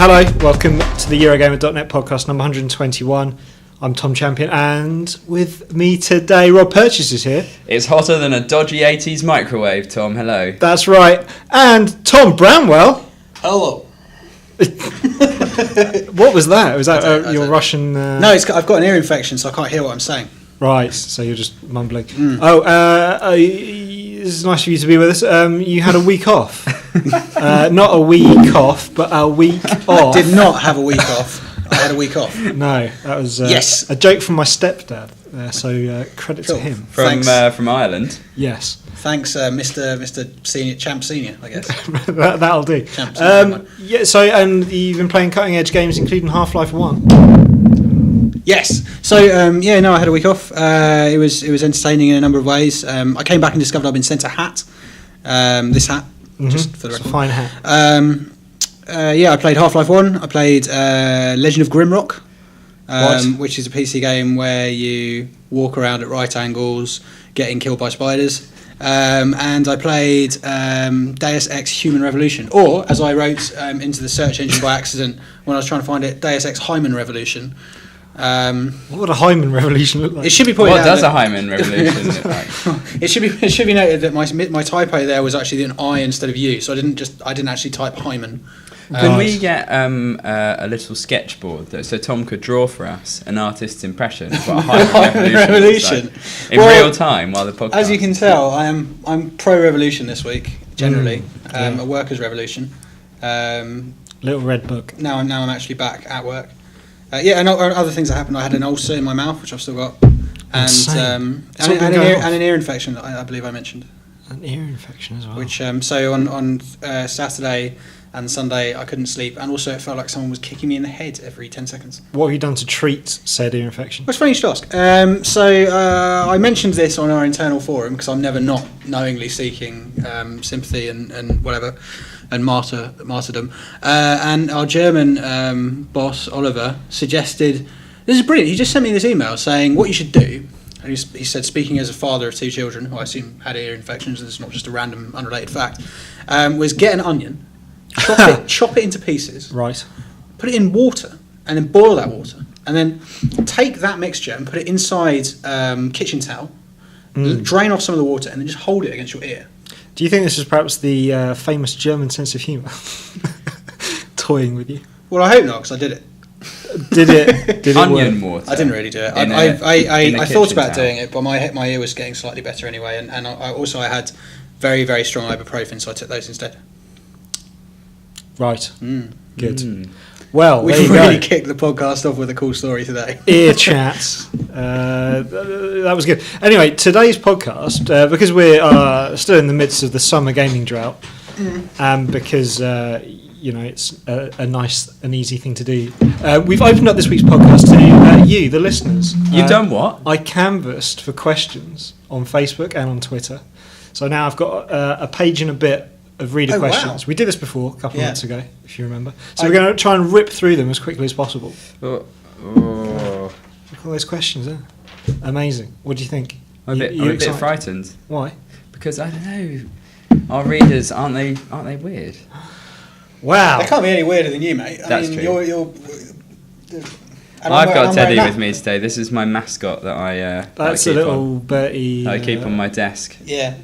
Hello, welcome to the Eurogamer.net podcast number 121. I'm Tom Champion, and with me today, Rob Purchase is here. It's hotter than a dodgy 80s microwave, Tom. Hello. That's right. And Tom Bramwell. Hello. What was that? Was that your Russian... No, I've got an ear infection, so I can't hear what I'm saying. Right, so you're just mumbling. It's nice for you to be with us. You had a week off. Not a week off, but a week off. I did not have a week off. I had a week off. No, that was yes. a joke from my stepdad. So credit to him. From Ireland. Yes. Thanks, Mr. Senior Champ Senior, I guess. That'll do. Champ Senior. Yeah. So, and you've been playing cutting edge games, including Half-Life 1. Yes. So I had a week off. It was entertaining in a number of ways. I came back and discovered I'd been sent a hat. This hat, just for the record. It's a fine hat. I played Half-Life 1. I played Legend of Grimrock, which is a PC game where you walk around at right angles, getting killed by spiders. And I played Deus Ex Human Revolution, or as I wrote into the search engine by accident when I was trying to find it, Deus Ex Hyman Revolution. What would a Hyman Revolution look like? It should be pointed out. What does a Hyman Revolution look like? It should be noted that my typo there was actually an I instead of U, so I didn't actually type Hyman. Can we get a little sketchboard so Tom could draw for us an artist's impression of what a Hyman Revolution looks like in real time while the podcast? As you can tell, I'm pro-revolution this week generally, a workers' revolution. Little red book. Now I'm actually back at work. And other things that happened. I had an ulcer in my mouth, which I've still got, and an ear infection that I believe I mentioned. An ear infection as well. Which so on Saturday and Sunday I couldn't sleep, and also it felt like someone was kicking me in the head every 10 seconds. What have you done to treat said ear infection? Well, it's funny you should ask. I mentioned this on our internal forum because I'm never not knowingly seeking sympathy and whatever, and martyrdom. And our German boss, Oliver, suggested, this is brilliant, he just sent me this email saying what you should do, and he said, speaking as a father of 2 children, who I assume had ear infections, and it's not just a random unrelated fact, was get an onion, chop it into pieces, right, put it in water, and then boil that water, and then take that mixture and put it inside kitchen towel, drain off some of the water, and then just hold it against your ear. Do you think this is perhaps the famous German sense of humour toying with you? Well, I hope not, because I did it. Did it onion work? water? I didn't really do it. I thought about doing it, but my ear was getting slightly better anyway, and I had very, very strong ibuprofen, so I took those instead. Right. Good. Well, we've really kicked the podcast off with a cool story today. Ear chats. That was good. Anyway, today's podcast, because we're still in the midst of the summer gaming drought, and because it's a nice and easy thing to do, we've opened up this week's podcast to you, the listeners. You've done what? I canvassed for questions on Facebook and on Twitter, so now I've got a page and a bit of reader questions. Wow. We did this before a couple of months ago, if you remember. So we're going to try and rip through them as quickly as possible. Look at those questions there. Amazing. What do you think? I'm a bit frightened. Why? Because I don't know. Our readers aren't they weird? Wow. They can't be any weirder than you, mate. That's true. I've got Teddy with me today. This is my mascot that That's a little Bertie. I keep on my desk. Yeah.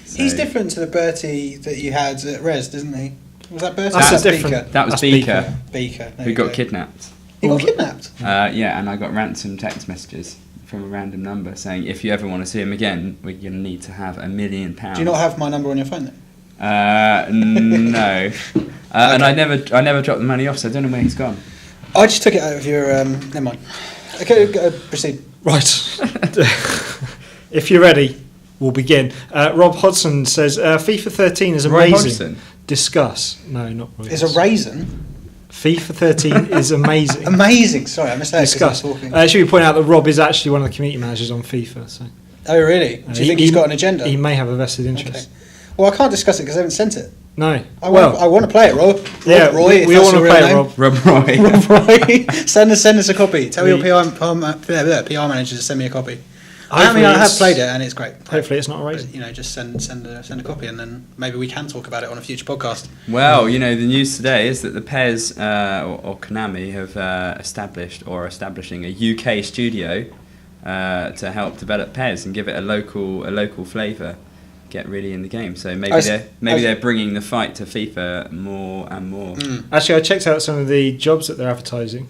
So. He's different to the Bertie that you had at Res, doesn't he? Was that Bertie? That's Beaker. That was Beaker. Beaker. Who got kidnapped. He got kidnapped? Yeah, and I got ransom text messages from a random number saying, if you ever want to see him again, we're going to need to have £1 million. Do you not have my number on your phone then? No. Okay. And I never dropped the money off, so I don't know where he's gone. I just took it out of your... never mind. Okay, proceed. Right. If you're ready, we'll begin. Rob Hodgson says, FIFA 13 is amazing. Roy Hodgson? Discuss. No, not Roy Hodgson. It's a raisin? FIFA 13 is amazing. Amazing. Sorry, I missed that. Discuss. Should we point out that Rob is actually one of the community managers on FIFA? So. Oh, really? Do you think he's got an agenda? He may have a vested interest. Okay. Well, I can't discuss it because I haven't sent it. No. I want to play it, Rob. Roy, we all want to play it, Rob. Rob Roy. Rob Roy. Send us a copy. Tell your PR manager to send me a copy. I have played it and it's great. Hopefully it's not a race. Just send a copy and then maybe we can talk about it on a future podcast. Well, the news today is that the PES or Konami have established or are establishing a UK studio to help develop PES and give it a local flavour. Get really in the game, so they're bringing the fight to FIFA more and more. Actually, I checked out some of the jobs that they're advertising.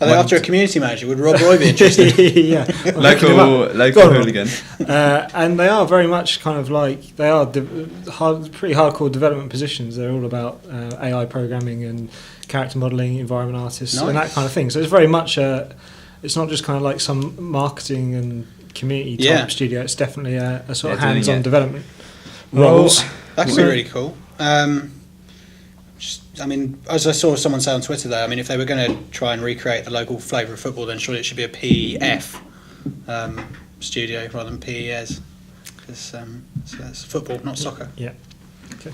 Are they after a community manager? Would Rob Roy be interested? Yeah, local hooligan. And they are very much kind of like they are pretty hardcore development positions. They're all about AI programming and character modelling, environment artists, and that kind of thing. So it's very much it's not just kind of like some marketing and community type studio. It's definitely a sort of hands-on development roles. That could be really cool. As I saw someone say on Twitter though, if they were going to try and recreate the local flavour of football, then surely it should be a PEF studio rather than PES. It's football, not soccer. Yeah. Okay.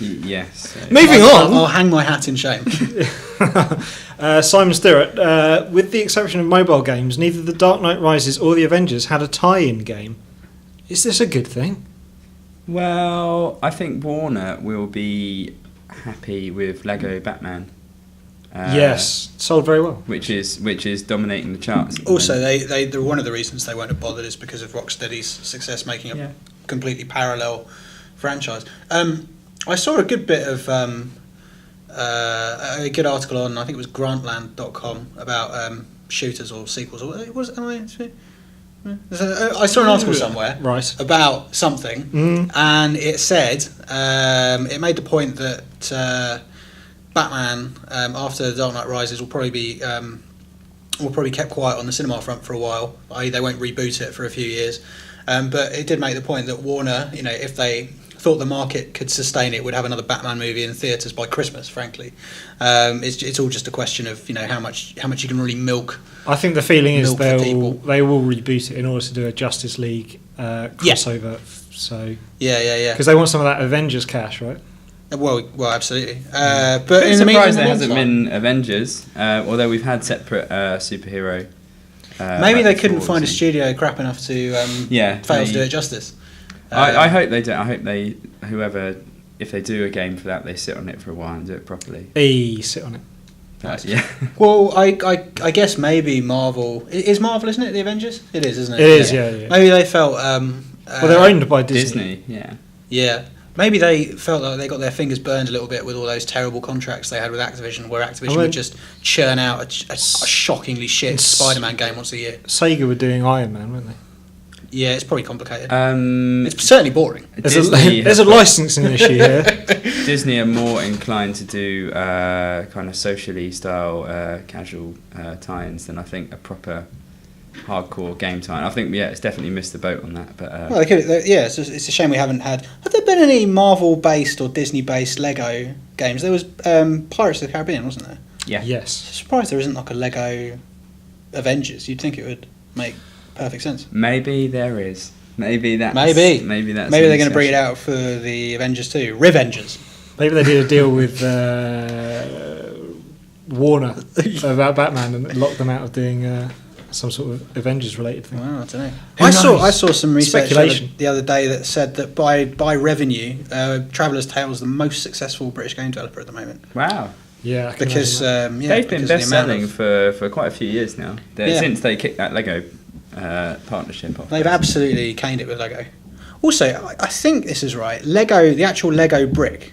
Yes. Moving on. I'll hang my hat in shame. Simon Stewart, with the exception of mobile games, neither The Dark Knight Rises or The Avengers had a tie-in game. Is this a good thing? Well, I think Warner will be happy with Lego Batman. Yes, sold very well. Which is dominating the charts. Also, they one of the reasons they won't have bothered is because of Rocksteady's success making a completely parallel franchise. I saw a good bit of a good article on, I think it was Grantland.com about shooters or sequels. Or I saw an article somewhere about something, and it said it made the point that Batman after The Dark Knight Rises will probably be kept quiet on the cinema front for a while. I.e., they won't reboot it for a few years. But it did make the point that Warner, if they thought the market could sustain it, would have another Batman movie in theatres by Christmas. Frankly, it's all just a question of how much you can really milk. I think the feeling is they will reboot it in order to do a Justice League crossover. So because they want some of that Avengers cash, right? Well, absolutely. But in the meantime, there hasn't been Avengers, although we've had separate superhero. Maybe they couldn't find a studio crap enough to fail to do it justice. I hope they do. I hope if they do a game for that, they sit on it for a while and do it properly. Sit on it. Well, I guess maybe Marvel is Marvel, isn't it? The Avengers. It is, isn't it? It is. Yeah. Maybe they felt. Well, they're owned by Disney. Yeah. Maybe they felt like they got their fingers burned a little bit with all those terrible contracts they had with Activision, where Activision would just churn out a shockingly shit Spider-Man game once a year. Sega were doing Iron Man, weren't they? Yeah, it's probably complicated. It's certainly boring. There's a licensing issue here. Disney are more inclined to do kind of socially style casual tie-ins than I think a proper hardcore game tie-in. I think it's definitely missed the boat on that. But well, it's a shame we haven't had. Have there been any Marvel-based or Disney-based Lego games? There was Pirates of the Caribbean, wasn't there? Yeah. Yes. I'm surprised there isn't like a Lego Avengers. You'd think it would make perfect sense. Maybe there is. Maybe they're going to bring it out for the Avengers too. Revengers. Maybe they did a deal with Warner about Batman and locked them out of doing some sort of Avengers related thing. Well, I don't know. I saw some research the other day that said that by revenue, Traveller's Tale is the most successful British game developer at the moment. Wow. Yeah, because they've been best selling for quite a few years now. Since they kicked that Lego partnership off. They've absolutely caned it with Lego. Also, I think this is right. Lego, the actual Lego brick,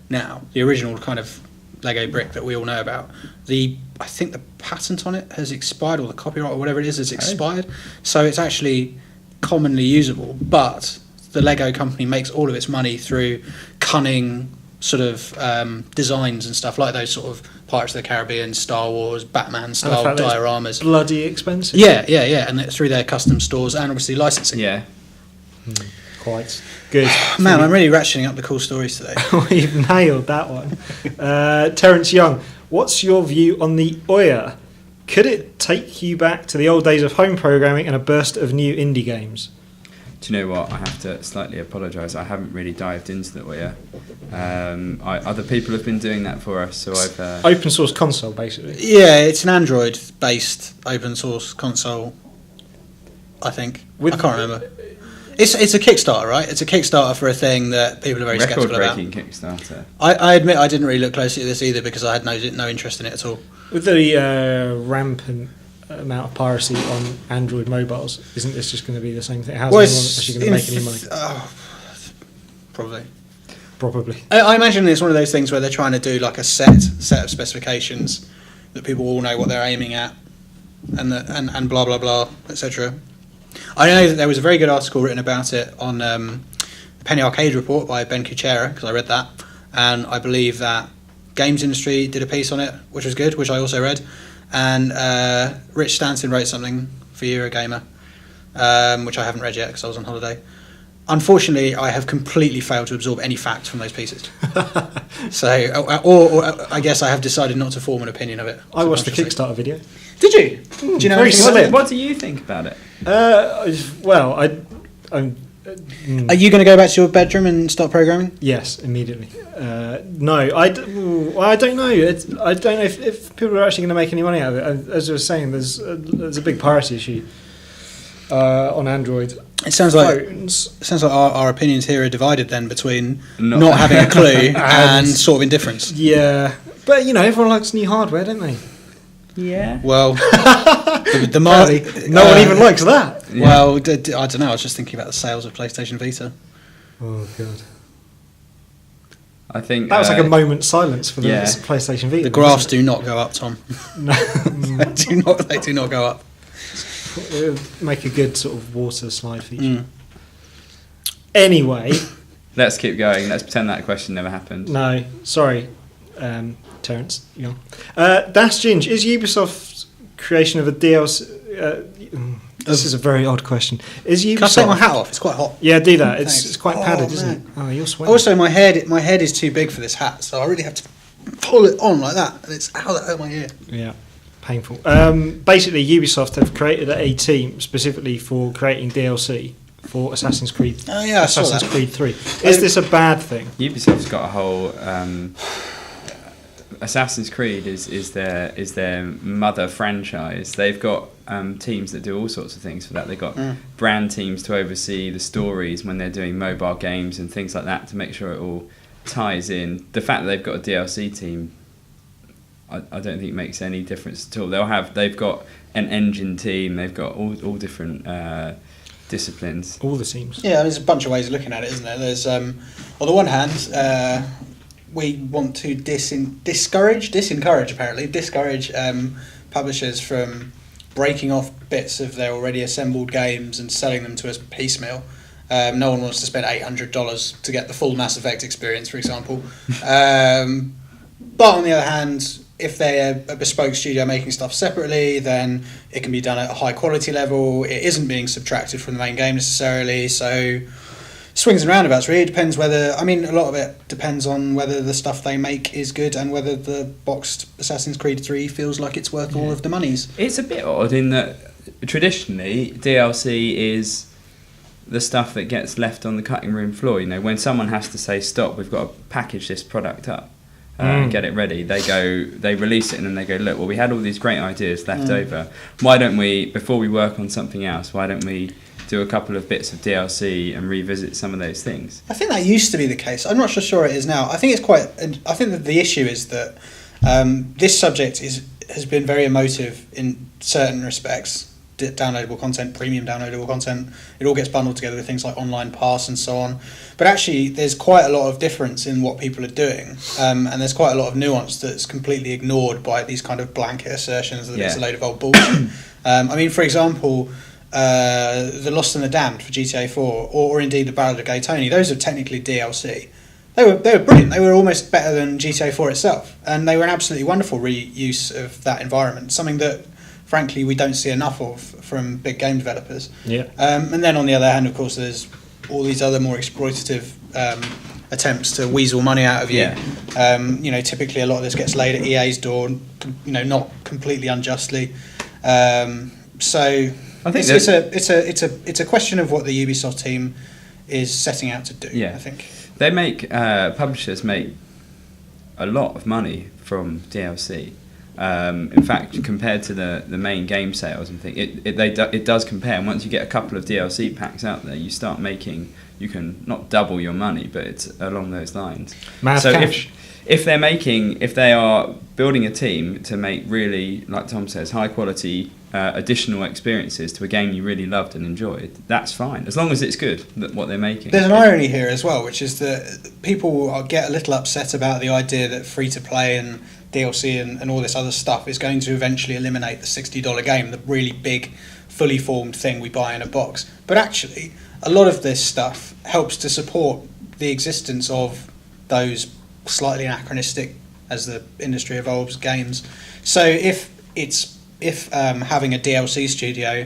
now the original kind of Lego brick that we all know about. I think the patent on it has expired, or the copyright or whatever it is has expired. So it's actually commonly usable. But the Lego company makes all of its money through cunning sort of designs and stuff like those sort of Pirates of the Caribbean, Star Wars, Batman style dioramas. Bloody expensive. Yeah, and through their custom stores and obviously licensing. Yeah. Quite good. Man, I'm really ratcheting up the cool stories today. You've nailed that one. Terence Young, what's your view on the Ouya? Could it take you back to the old days of home programming and a burst of new indie games? Do you know what? I have to slightly apologise. I haven't really dived into the Ouya. Other people have been doing that for us, so I've... Open source console, basically. Yeah, it's an Android-based open source console. I think. I can't remember. It's a Kickstarter, right? It's a Kickstarter for a thing that people are very sceptical about. Record-breaking Kickstarter. I admit I didn't really look closely at this either because I had no interest in it at all. With the rampant amount of piracy on Android mobiles, isn't this just going to be the same thing? How's anyone actually going to make any money? Probably. I imagine it's one of those things where they're trying to do like a set of specifications that people all know what they're aiming at, and blah blah blah, etc. I know that there was a very good article written about it on the Penny Arcade Report by Ben Kuchera, because I read that, and I believe that Games Industry did a piece on it, which was good, which I also read, and Rich Stanton wrote something for Eurogamer, which I haven't read yet because I was on holiday. Unfortunately, I have completely failed to absorb any facts from those pieces. So, or I guess I have decided not to form an opinion of it. I watched the Kickstarter video. Did you? Do you know anything about it? What do you think about it? Well, Are you going to go back to your bedroom and start programming? Yes, immediately. No, I don't know. I don't know if people are actually going to make any money out of it. As I was saying, there's a big piracy issue on Android. It sounds like our opinions here are divided then between not having a clue and sort of indifference. Yeah, but everyone likes new hardware, don't they? Yeah. Well, no one even likes that. Yeah. Well, I don't know. I was just thinking about the sales of PlayStation Vita. Oh god. I think that was like a moment's silence for the PlayStation Vita. The graphs do not go up, Tom. No, they do not go up. Make a good sort of water slide feature. Anyway, let's keep going. Let's pretend that question never happened. No, sorry, Terence. Das Ginge, is Ubisoft's creation of a DLC? This is a very odd question. Is Ubisoft? Can I take my hat off? It's quite hot. Yeah, do that. It's quite padded, isn't it? Oh, you're sweating. Also, my head is too big for this hat, so I really have to pull it on like that, and it's that hurt my ear. Yeah. Painful. Basically, Ubisoft have created a team specifically for creating DLC for Assassin's Creed. Oh yeah, Assassin's Creed 3. Is this a bad thing? Ubisoft's got a whole Assassin's Creed is their mother franchise. They've got teams that do all sorts of things for that. They've got brand teams to oversee the stories when they're doing mobile games and things like that to make sure it all ties in. The fact that they've got a DLC team, I don't think makes any difference at all. They've got an engine team. They've got all different disciplines. All the teams. Yeah, there's a bunch of ways of looking at it, isn't there? There's on the one hand, we want to discourage publishers from breaking off bits of their already assembled games and selling them to us piecemeal. No one wants to spend $800 to get the full Mass Effect experience, for example. But on the other hand, if they're a bespoke studio making stuff separately, then it can be done at a high quality level. It isn't being subtracted from the main game necessarily. So swings and roundabouts really. It depends a lot of it depends on whether the stuff they make is good and whether the boxed Assassin's Creed 3 feels like it's worth all of the monies. It's a bit odd in that traditionally DLC is the stuff that gets left on the cutting room floor. When someone has to say stop, we've got to package this product up. Get it ready. They release it and then they go, look, well, we had all these great ideas left over. Why don't we, before we work on something else, why don't we do a couple of bits of DLC and revisit some of those things? I think that used to be the case. I'm not sure it is now. I think that the issue is that this subject has been very emotive in certain respects. Downloadable content, premium downloadable content, it all gets bundled together with things like online pass and so on. But actually there's quite a lot of difference in what people are doing, and there's quite a lot of nuance that's completely ignored by these kind of blanket assertions that it's a load of old bullshit. For example, The Lost and the Damned for GTA 4 or indeed The Ballad of Gay Tony, those are technically DLC. They were brilliant. They were almost better than GTA 4 itself, and they were an absolutely wonderful reuse of that environment, something that frankly we don't see enough of from big game developers. Yeah. And then on the other hand, of course, there's all these other more exploitative attempts to weasel money out of you. Yeah. Typically a lot of this gets laid at EA's door, not completely unjustly. So I think it's a question of what the Ubisoft team is setting out to do. Yeah. I think they publishers make a lot of money from DLC. In fact, compared to the main game sales and things, it does compare. And once you get a couple of DLC packs out there, you start making, you can not double your money, but it's along those lines. Mad so cash. if they are building a team to make really, like Tom says, high quality additional experiences to a game you really loved and enjoyed, that's fine, as long as it's good, what they're making. There's an irony here as well, which is that people get a little upset about the idea that free-to-play and DLC and all this other stuff is going to eventually eliminate the $60 game, the really big, fully formed thing we buy in a box. But actually, a lot of this stuff helps to support the existence of those slightly anachronistic, as the industry evolves, games. So if having a DLC studio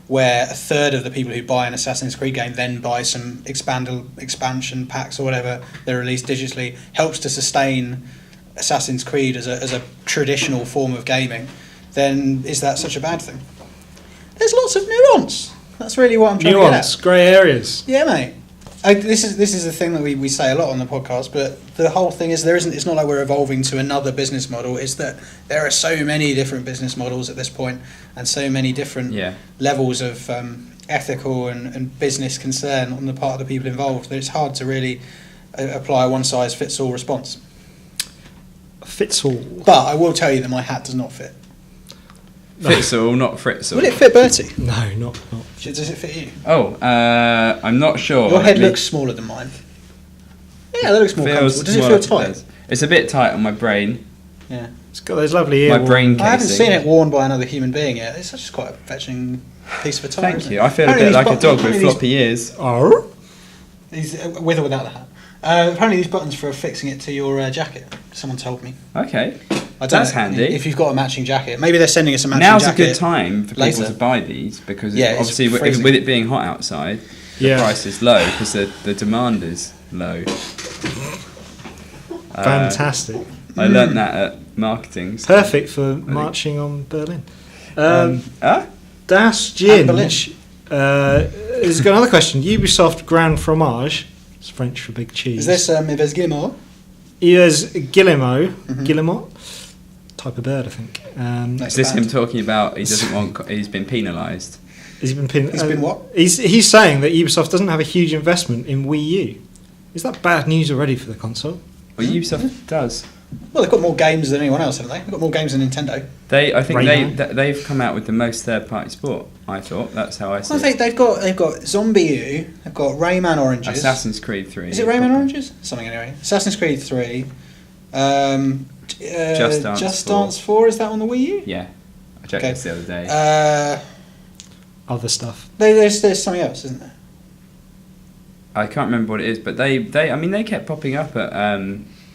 where a third of the people who buy an Assassin's Creed game then buy some expansion packs or whatever they're released digitally, helps to sustain Assassin's Creed as a traditional form of gaming, then is that such a bad thing? There's lots of nuance. That's really what I'm trying to get at. Nuance, grey areas. Yeah, mate. This is the thing that we say a lot on the podcast, but the whole thing is it's not like we're evolving to another business model. It's that there are so many different business models at this point, and so many different levels of ethical and business concern on the part of the people involved that it's hard to really apply a one-size-fits-all response. Fits all. But I will tell you that my hat does not fit. Fits all, not Fritz all. Will it fit Bertie? No, not. Does it fit you? Oh, I'm not sure. Your head looks smaller than mine. Yeah, that looks more comfortable. Does it feel tight? It's a bit tight on my brain. Yeah. It's got those lovely ear. My brain casing. I haven't seen it worn by another human being yet. It's just quite a fetching piece of attire. Thank you. I feel a bit like a dog with floppy ears. Oh. With or without the hat. Apparently these buttons for fixing it to your jacket. Someone told me. Okay. That's handy. If you've got a matching jacket. Maybe they're sending us a matching jacket. Now's jacket. a good time for people to buy these because obviously with it being hot outside, the price is low because the demand is low. Fantastic. I learnt that at marketing. Perfect for marching on Berlin. Das Berlin. Ginge has got another question. Ubisoft Grand Fromage. It's French for big cheese. Is this Yves Guillemot? Yves Guillemot. Guillemot. Type of bird, I think. Is this him talking about he's been penalised? He's been what? He's saying that Ubisoft doesn't have a huge investment in Wii U. Is that bad news already for the console? Well, Ubisoft does. Well, they've got more games than anyone else, haven't they? They've got more games than Nintendo. I think they've come out with the most third-party sport. I thought that's how I see it. They've got Zombie U. They've got Rayman Oranges. Assassin's Creed 3. Is it Rayman Oranges? Something anyway. Assassin's Creed 3. Just Dance 4. Is that on the Wii U? Yeah, I checked this the other day. Other stuff. There's something else, isn't there? I can't remember what it is, but they kept popping up at.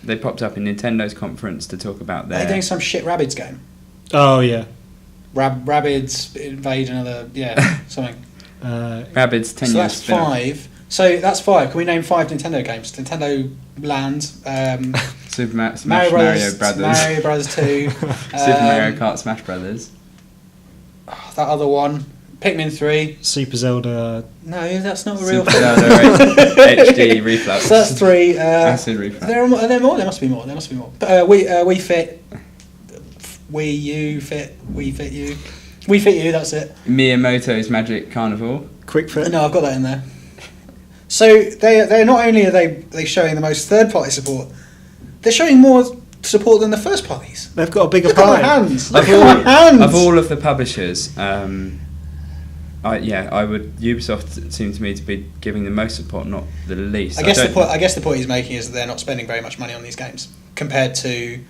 They popped up in Nintendo's conference to talk about their. They're doing some shit Rabbids game. Oh yeah. Rabbids invade another something. Rabbids 10 so years. That's 5. So that's 5. Can we name 5 Nintendo games? Nintendo Land. Smash Mario Brothers. Mario Brothers 2. Super Mario Kart Smash Brothers. That other one. Pikmin 3. Super Zelda. No, that's not a real Super thing. Zelda HD Reflux. So that's 3. Acid Reflux. Are there more? There must be more. Wii Fit. Wii U Fit. Wii Fit U. Wii Fit U, that's it. Miyamoto's Magic Carnival. Quick Fit. No, I've got that in there. So they're not only are they showing the most third party support, they're showing more support than the first parties. They've got a bigger Look at pie. my hands. Of all of the publishers, Ubisoft seems to me to be giving the most support, not the least. I guess the point he's making is that they're not spending very much money on these games compared to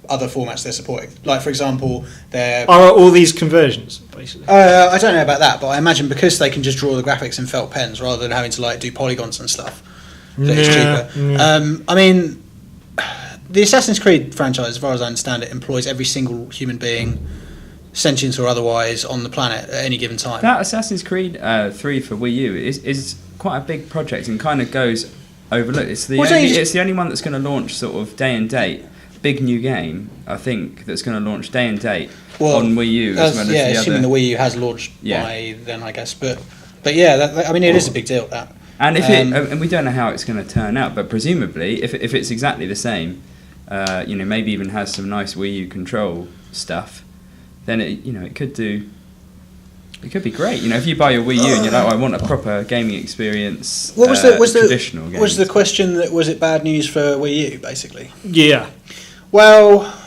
other formats they're supporting. Like, for example, are all these conversions basically? I don't know about that, but I imagine because they can just draw the graphics in felt pens rather than having to do polygons and stuff, that it's cheaper. Yeah. I mean, the Assassin's Creed franchise, as far as I understand it, employs every single human being, sentient or otherwise, on the planet at any given time. That Assassin's Creed 3 for Wii U is quite a big project and kind of goes overlooked. It's the only one that's going to launch sort of day and date. Big new game, I think, that's going to launch day and date on Wii U as well as the other. Assuming the Wii U has launched by then, I guess. But yeah, I mean, it is a big deal, that. And if and we don't know how it's going to turn out, but presumably, if it's exactly the same, maybe even has some nice Wii U control stuff, then it could do. It could be great. If you buy your Wii U and you're like, I want a proper gaming experience. What was traditional game. Was the question that was it bad news for Wii U basically? Yeah. Well,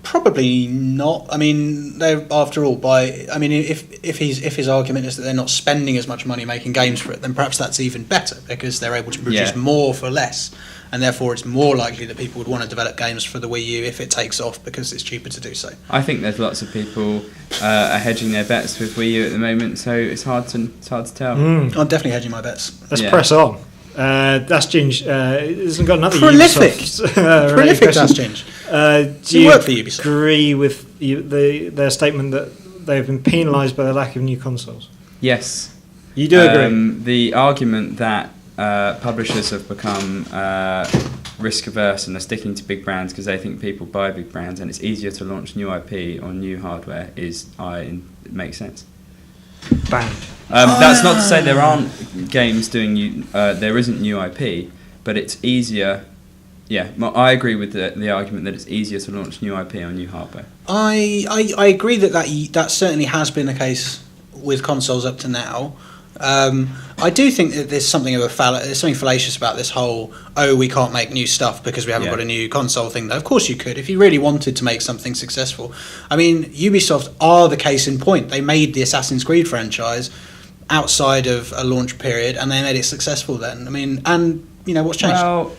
probably not. I mean, after all, if his argument is that they're not spending as much money making games for it, then perhaps that's even better because they're able to produce more for less, and therefore it's more likely that people would want to develop games for the Wii U if it takes off because it's cheaper to do so. I think there's lots of people are hedging their bets with Wii U at the moment, so it's hard to tell. I'm definitely hedging my bets. Let's press on. Das Ginge hasn't got another prolific Ubisoft Das Ginge. Do you work for Ubisoft? Agree with their statement that they've been penalised by the lack of new consoles? Yes. You do agree? The argument that publishers have become risk averse and are sticking to big brands because they think people buy big brands and it's easier to launch new IP on new hardware it makes sense. Bang. That's not to say there aren't games doing there isn't new IP, but it's easier. Yeah, I agree with the argument that it's easier to launch new IP on new hardware. I agree that certainly has been the case with consoles up to now. I do think that there's something fallacious about this whole we can't make new stuff because we haven't got a new console thing. Of course you could if you really wanted to make something successful. I mean, Ubisoft are the case in point. They made the Assassin's Creed franchise outside of a launch period and they made it successful then. I mean, and what's changed? Well,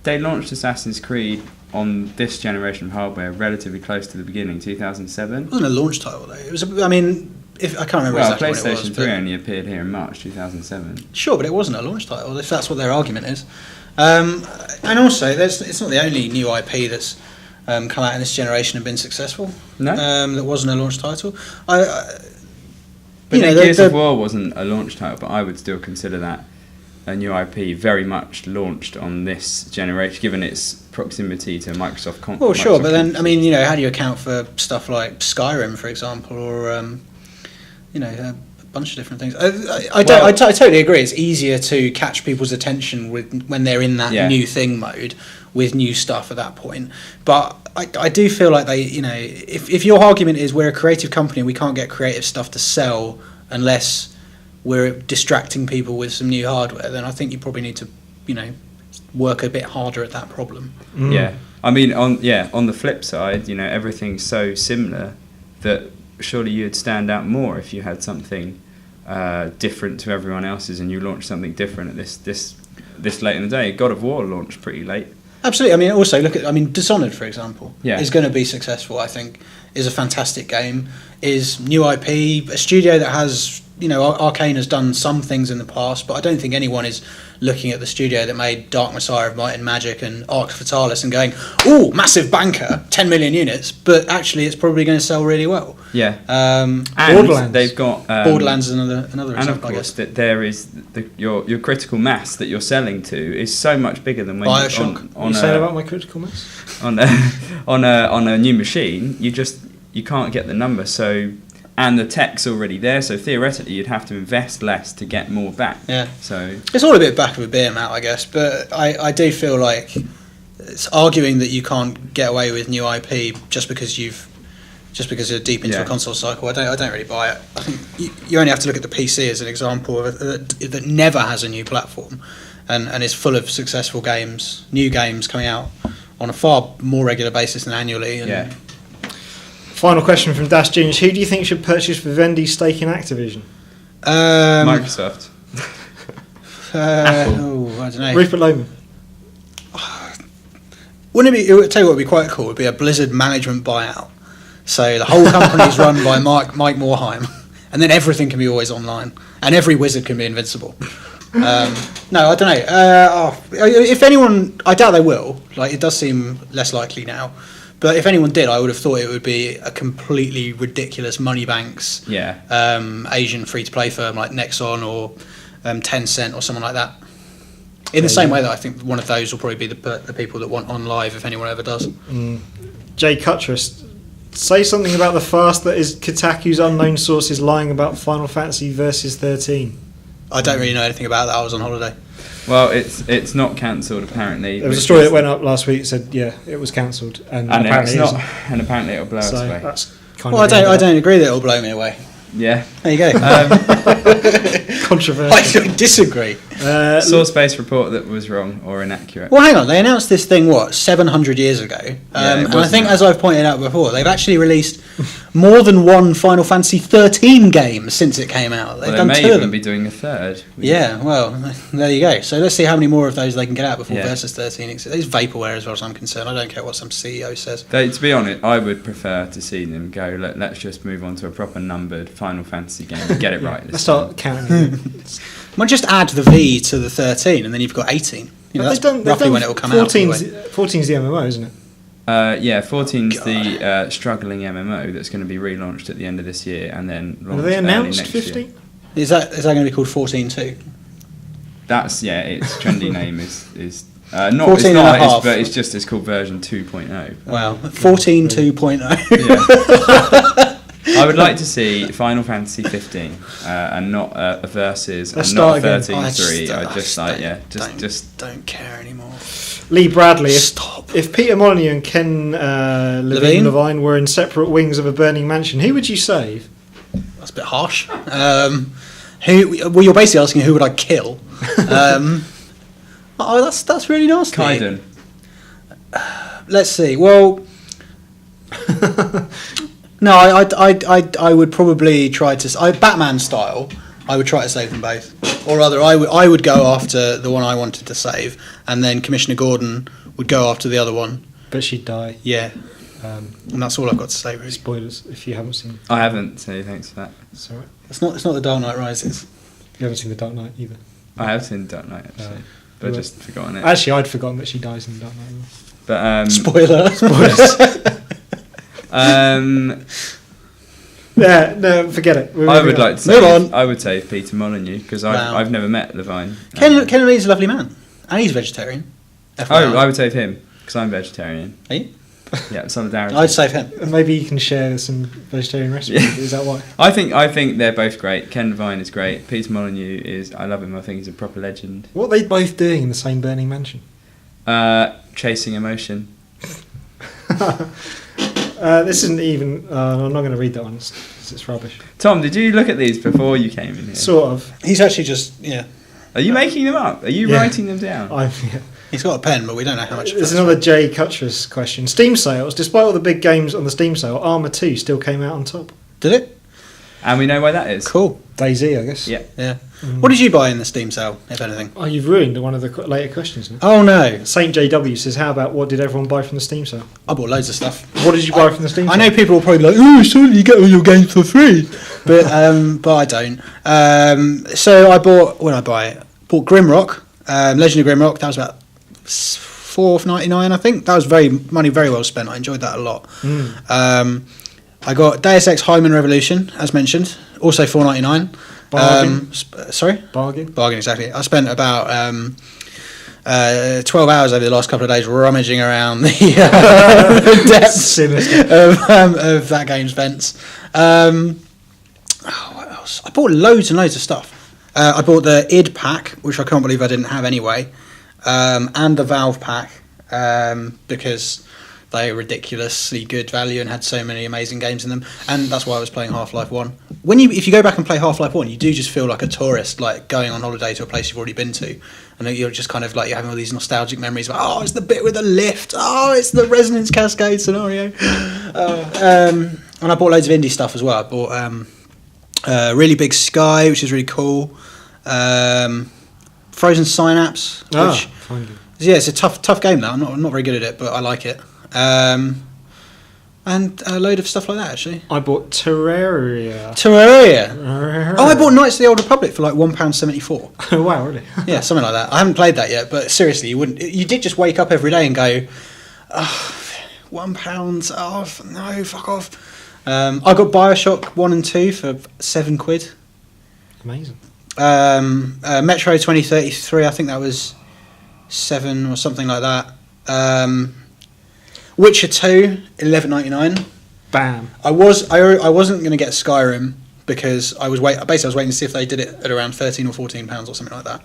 they launched Assassin's Creed on this generation of hardware relatively close to the beginning, 2007. It wasn't a launch title though. It was I can't remember exactly what it was. PlayStation 3 only appeared here in March 2007. Sure, but it wasn't a launch title, if that's what their argument is. And also, it's not the only new IP that's come out in this generation and been successful. No? That wasn't a launch title. Gears of War wasn't a launch title, but I would still consider that a new IP very much launched on this generation, given its proximity to Microsoft. Well, sure, but then, how do you account for stuff like Skyrim, for example, or... a bunch of different things. I totally agree. It's easier to catch people's attention when they're in that new thing mode with new stuff at that point. But I do feel like if your argument is we're a creative company and we can't get creative stuff to sell unless we're distracting people with some new hardware, then I think you probably need to, work a bit harder at that problem. Mm. Yeah, I mean, on the flip side, everything's so similar that surely you'd stand out more if you had something different to everyone else's and you launched something different at this late in the day. God of War launched pretty late. Absolutely. I mean, also Dishonored, for example, is going to be successful. I think is a fantastic game. Is new IP, a studio that has Arcane has done some things in the past, but I don't think anyone is looking at the studio that made Dark Messiah of Might and Magic and Arx Fatalis and going, "Ooh, massive banker, 10 million units," but actually it's probably going to sell really well. Yeah. And Borderlands. They've got Borderlands is another and example, of course I guess. that there is your critical mass that you're selling to is so much bigger than when Bioshock. What are you saying about my critical mass? on a new machine, you can't get the number. So. And the tech's already there, so theoretically you'd have to invest less to get more back. Yeah. So it's all a bit back of a beer, Matt, I guess. But I do feel like it's arguing that you can't get away with new IP just because you're deep into a console cycle. I don't really buy it. I think you only have to look at the PC as an example that never has a new platform, and is full of successful games, new games coming out on a far more regular basis than annually. And Final question from Das Ginge. Who do you think should purchase Vivendi's stake in Activision? Microsoft. I don't know. Rupert Lohman. Wouldn't it be? Tell you what would be quite cool. Would be a Blizzard management buyout. So the whole company is run by Mike Morhaime, and then everything can be always online, and every wizard can be invincible. No, I don't know. If anyone, I doubt they will. It does seem less likely now. But if anyone did, I would have thought it would be a completely ridiculous Moneybanks Asian free-to-play firm like Nexon or Tencent or someone like that. In the same way that I think one of those will probably be the people that want on live if anyone ever does. Jay Cuttress, say something about the fast that is Kotaku's unknown sources lying about Final Fantasy Versus 13. I don't really know anything about that. I was on holiday. Well, it's not cancelled apparently. There was a story that went up last week that said, yeah, it was cancelled, and apparently it's not. And apparently it'll blow us away. That's kind well, I don't agree that it'll blow me away. Yeah. There you go. Controversial. I don't disagree. Source-based report that was wrong or inaccurate. Well, hang on. They announced this thing, 700 years ago? And I think, as I've pointed out before, they've actually released more than one Final Fantasy 13 game since it came out. They've done they may two of even them. be doing a third. Yeah, well, there you go. So let's see how many more of those they can get out before Versus 13 exists. It's vaporware as far as I'm concerned. I don't care what some CEO says. To be honest, I would prefer to see them go, let's just move on to a proper numbered Final Fantasy game and get it right. Let's start counting. Well, just add the V to the 13 and then you've got 18. That's roughly when it will come out. 14's the MMO, isn't it? 14's the struggling MMO that's going to be relaunched at the end of this year and then launched. Have they announced next 15? Year. Is that going to be called 14.2? That's its trendy name is not 14 it's and not a half. but it's called version 2.0. Wow, 14.2.0. Yeah. I would like to see Final Fantasy 15 and not a Versus Let's and not start a again. 13.3. Just don't care anymore. Lee Bradley. Stop. If Peter Molyneux and Ken Levine were in separate wings of a burning mansion, who would you save? That's a bit harsh. You're basically asking who would I kill. That's really nasty. Kaiden. Let's see. Well, no, I would probably try to. Batman style. I would try to save them both, or rather, I would go after the one I wanted to save, and then Commissioner Gordon would go after the other one. But she'd die. Yeah, and that's all I've got to say. Really. Spoilers if you haven't seen. I haven't, so thanks for that. It's alright. It's not the Dark Knight Rises. You haven't seen The Dark Knight either. I have seen Dark Knight actually, but I've just forgotten it. Actually, I'd forgotten that she dies in The Dark Knight. But Spoiler. Yeah, no, forget it. I would like to Move say on. I would say Peter Molyneux because I've never met Levine. Ken Lee's a lovely man, and he's vegetarian. Oh, I would save him because I'm vegetarian. Are you? Yeah, solidarity. I'd save him. And maybe you can share some vegetarian recipes. Yeah. Is that why? I think they're both great. Ken Levine is great. Peter Molyneux I love him. I think he's a proper legend. What are they both doing in the same burning mansion? Chasing emotion. This isn't even. I'm not going to read that one. It's rubbish. Tom, did you look at these before you came in here? Sort of. He's actually just Are you making them up? Are you writing them down? Yeah. He's got a pen, but we don't know how much. There's another Jay Cuttress question. Steam sales. Despite all the big games on the Steam sale, Armour 2 still came out on top. Did it? And we know why that is. Cool. DayZ, I guess. Yeah. Yeah. What did you buy in the Steam sale, if anything? Oh, you've ruined one of the later questions now. Oh no. Saint JW says, how about what did everyone buy from the Steam sale? I bought loads of stuff. What did you buy from the Steam sale? I know people will probably be like, oh, surely you get all your games for free. But I don't. So I bought, what did I buy? Bought Grimrock, Legend of Grimrock. That was about $4.99, I think. That was money very well spent. I enjoyed that a lot. I got Deus Ex Hyman Revolution, as mentioned, also $4.99. Bargain. Sorry? Bargain, exactly. I spent about 12 hours over the last couple of days rummaging around the depths of that game's vents. What else? I bought loads and loads of stuff. I bought the id pack, which I can't believe I didn't have anyway, and the Valve pack, because they were ridiculously good value and had so many amazing games in them, and that's why I was playing Half-Life 1. If you go back and play Half-Life 1, you do just feel like a tourist, like going on holiday to a place you've already been to, and you're just kind of like you're having all these nostalgic memories of, oh, it's the bit with the lift, oh, it's the Resonance Cascade scenario, and I bought loads of indie stuff as well. I bought Really Big Sky, which is really cool, Frozen Synapse, which it's a tough game now. I'm not very good at it, but I like it. And a load of stuff like that, actually. I bought Terraria. Oh, I bought Knights of the Old Republic for like £1.74. Oh, wow, really? Yeah, something like that. I haven't played that yet, but seriously, you did just wake up every day and go, oh, £1 off, no, fuck off. I got Bioshock 1 and 2 for £7. Amazing. Metro 2033, I think that was 7 or something like that. Witcher 2, $11.99. Bam. I wasn't going to get Skyrim because I was waiting to see if they did it at around £13 or £14 or something like that.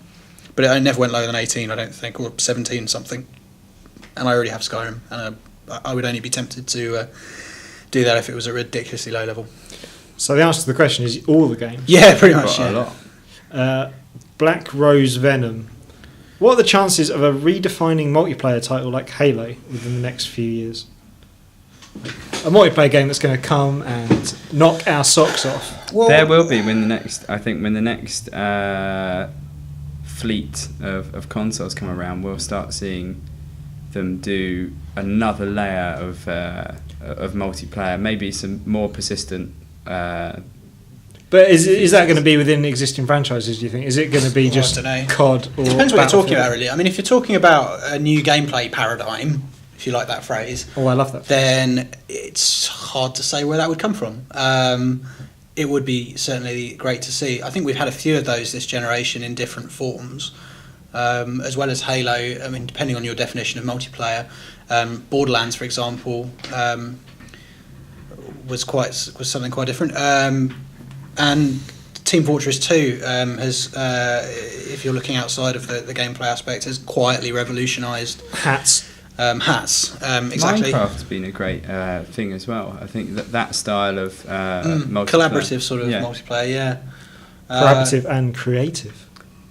but it never went lower than 18, I don't think, or 17 something. And I already have Skyrim, and I would only be tempted to do that if it was a ridiculously low level. So the answer to the question is all the games. Yeah, pretty much. A lot. Black Rose Venom. What are the chances of a redefining multiplayer title like Halo within the next few years? A multiplayer game that's going to come and knock our socks off. Well, there will be when the next fleet of consoles come around. We'll start seeing them do another layer of multiplayer, maybe some more persistent. But is that going to be within existing franchises, do you think? Is it going to be just COD or it depends what you're talking about, really. I mean, if you're talking about a new gameplay paradigm, if you like that phrase... Oh, I love that. Then it's hard to say where that would come from. It would be certainly great to see. I think we've had a few of those this generation in different forms, as well as Halo. I mean, depending on your definition of multiplayer. Borderlands, for example, was something quite different. And Team Fortress 2 has, if you're looking outside of the gameplay aspect, has quietly revolutionised hats. Exactly. Minecraft's been a great thing as well. I think that style of multiplayer, collaborative sort of multiplayer, yeah. Collaborative and creative.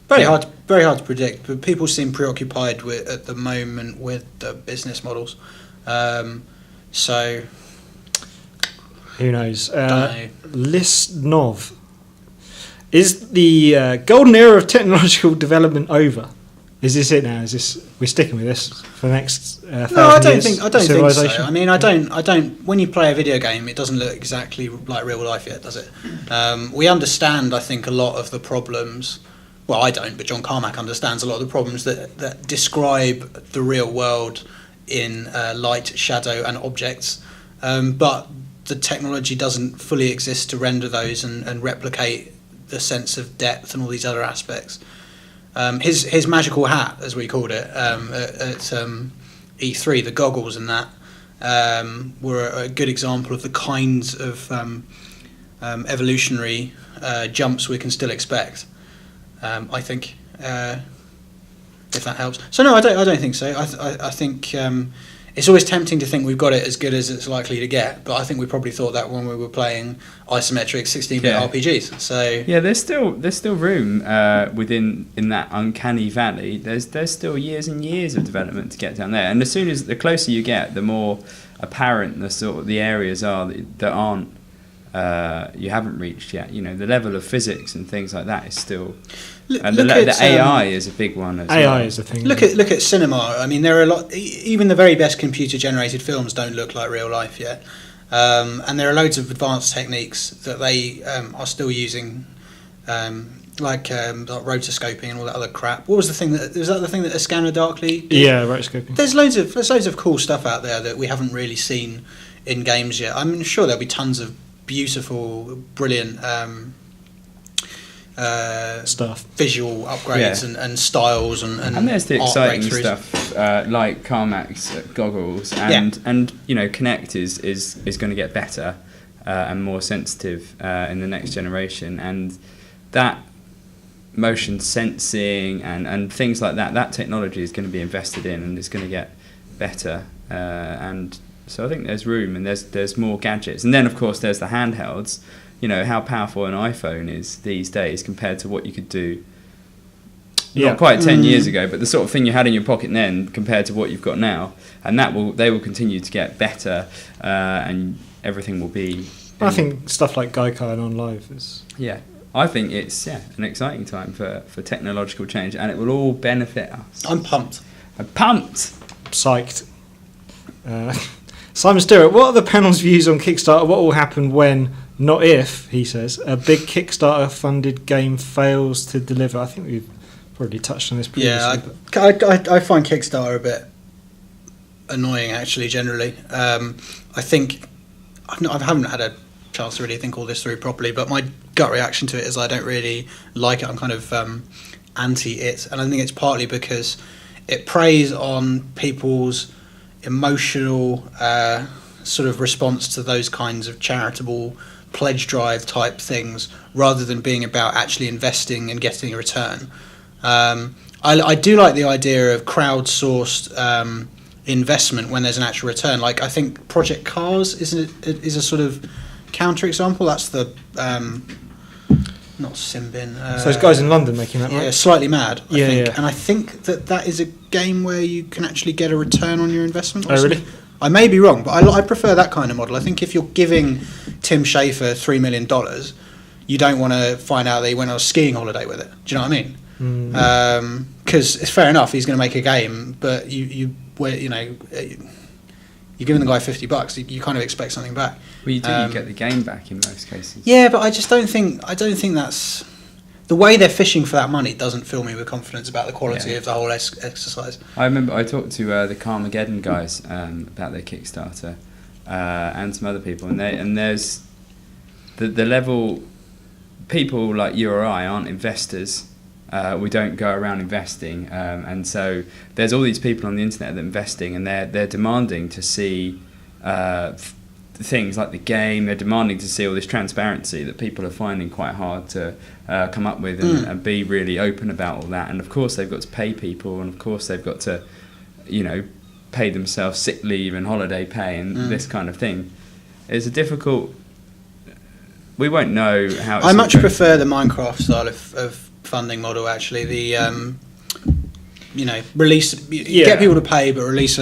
Very hard to predict, but people seem preoccupied at the moment with the business models. So who knows? Listnov. Is the golden era of technological development over? Is this it now? We're sticking with this for the next 1,000 No, I don't years? think so. I mean, I don't. When you play a video game, it doesn't look exactly like real life yet, does it? We understand, I think, a lot of the problems. Well, I don't, but John Carmack understands a lot of the problems that describe the real world in light, shadow, and objects. But the technology doesn't fully exist to render those and replicate the sense of depth and all these other aspects. His magical hat, as we called it, at E3, the goggles and that, were a good example of the kinds of evolutionary jumps we can still expect. I think, if that helps. So no, I don't think so. I think it's always tempting to think we've got it as good as it's likely to get, but I think we probably thought that when we were playing isometric 16-bit RPGs. So yeah, there's still room in that uncanny valley. There's still years and years of development to get down there, and the closer you get, the more apparent the areas are that aren't you haven't reached yet. You know, the level of physics and things like that is still. And the AI is a big one as well. AI is a thing. Look at cinema. I mean, there are a lot. Even the very best computer-generated films don't look like real life yet, and there are loads of advanced techniques that they are still using, like rotoscoping and all that other crap. What was the thing that A Scanner Darkly did? Yeah, rotoscoping. There's loads of cool stuff out there that we haven't really seen in games yet. I'm sure there'll be tons of beautiful, brilliant. Stuff, visual upgrades and styles and there's the exciting stuff like Carmack's goggles and Kinect is going to get better and more sensitive in the next generation, and that motion sensing and things like that technology is going to be invested in and it's going to get better, and so I think there's room and there's more gadgets, and then of course there's the handhelds. You know, how powerful an iPhone is these days compared to what you could do not quite 10 years ago, but the sort of thing you had in your pocket then compared to what you've got now, and they will continue to get better, and everything will be. I think stuff like Gaikai and OnLive is. Yeah, I think it's an exciting time for technological change, and it will all benefit us. I'm pumped. Psyched. Simon Stewart, what are the panel's views on Kickstarter? What will happen when? Not if, he says, a big Kickstarter-funded game fails to deliver. I think we've probably touched on this previously. Yeah, I find Kickstarter a bit annoying, actually, generally. I think I haven't had a chance to really think all this through properly, but my gut reaction to it is I don't really like it. I'm kind of anti-it, and I think it's partly because it preys on people's emotional sort of response to those kinds of charitable pledge drive type things rather than being about actually investing and getting a return. I do like the idea of crowdsourced investment when there's an actual return. Like I think Project Cars is a sort of counterexample. That's the not Simbin. So those guys in London making that, right? Yeah, Slightly Mad. I think. Yeah. And I think that is a game where you can actually get a return on your investment. Oh, really? I may be wrong, but I prefer that kind of model. I think if you're giving Tim Schafer $3 million, you don't want to find out that he went on a skiing holiday with it. Do you know what I mean? Because it's fair enough, he's going to make a game, but you're giving the guy $50, you kind of expect something back. Well, you do. You get the game back in most cases. Yeah, but I don't think that's the way they're fishing for that money. Doesn't fill me with confidence about the quality of the whole exercise. I remember I talked to the Carmageddon guys about their Kickstarter and some other people, and there's the level. People like you or I aren't investors. We don't go around investing, and so there's all these people on the internet that are investing, and they're demanding to see things like the game. They're demanding to see all this transparency that people are finding quite hard to come up with and be really open about all that. And of course they've got to pay people, and of course they've got to, pay themselves sick leave and holiday pay and this kind of thing. It's a difficult. We won't know how. I much prefer the Minecraft style of funding model. Actually, the release. Get people to pay, but release